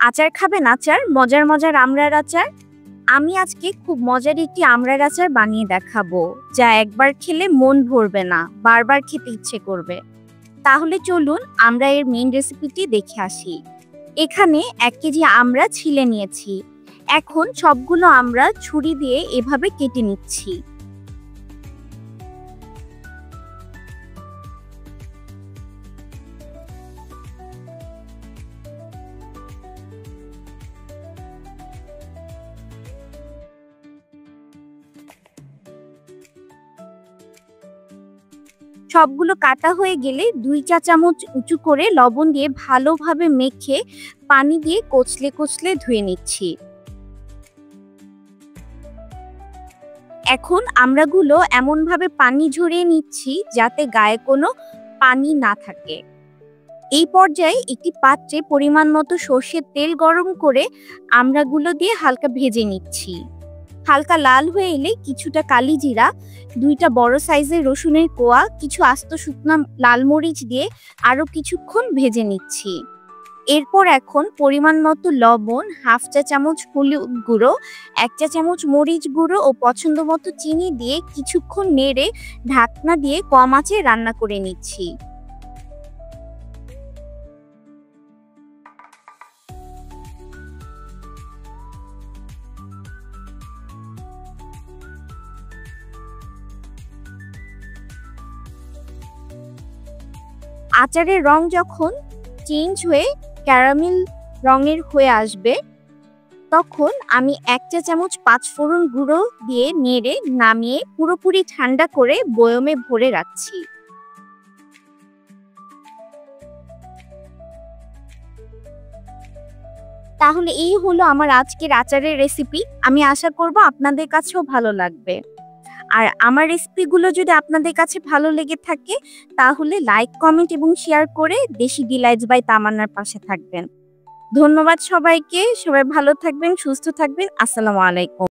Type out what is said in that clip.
আচার খাবেন? আচার, মজার মজার আমড়ার আচার। আমি আজকে খুব মজার একটি আমড়ার আচার বানিয়ে দেখাবো, যা একবার খেলে মন ভরবে না, বারবার খেতে ইচ্ছে করবে। তাহলে চলুন আমরা এর মেইন রেসিপিটি দেখে আসি। এখানে 1 কেজি আমড়া ছিলে নিয়েছি। এখন সবগুলো আমড়া ছুরি দিয়ে এভাবে কেটে নিচ্ছি। সবগুলো কাটা হয়ে গেলে 2 চা চামচ উঁচু করে লবণ দিয়ে ভালোভাবে মেখে পানি দিয়ে কচলে কচলে ধুয়ে নিচ্ছি। এখন আমড়াগুলো এমনভাবে পানি ঝরিয়ে নিচ্ছি যাতে গায়ে কোনো পানি না থাকে। এই পর্যায়ে একটি পাত্রে পরিমাণ মতো সর্ষের তেল গরম করে আমড়াগুলো দিয়ে হালকা ভেজে নিচ্ছি। হালকা লাল হয়ে এলে কিছুটা কালি জিরা, 2টা বড় সাইজের রসুনের কোয়া, কিছু আস্ত শুকনো লাল মরিচ দিয়ে আরো কিছুক্ষণ ভেজে নিচ্ছি। এরপর এখন পরিমাণ মতো লবণ, 1/2 চা চামচ হলুদ গুঁড়ো, 1 চা চামচ মরিচ গুঁড়ো ও পছন্দ মতো চিনি দিয়ে কিছুক্ষণ নেড়ে ঢাকনা দিয়ে কম আঁচে রান্না করে নিচ্ছি। আচারের রং যখন চেঞ্জ হয়ে ক্যারামেল রঙের হয়ে আসবে, তখন আমি 1 চা চামচ 5 ফোড়ন গুঁড়ো দিয়ে নেড়ে নামিয়ে পুরোপুরি ঠান্ডা করে বয়মে ভরে রাখছি। তাহলে এই হলো আমার আজকের আচারের রেসিপি। আমি আশা করব আপনাদের কাছেও ভালো লাগবে। আর আমার রেসিপিগুলো যদি আপনাদের কাছে ভালো লেগে থাকে তাহলে লাইক, কমেন্ট এবং শেয়ার করে দেশি ডিলাইটস বাই তামান্নার পাশে থাকবেন। ধন্যবাদ সবাইকে। সবাই ভালো থাকবেন, সুস্থ থাকবেন। আসসালামু আলাইকুম।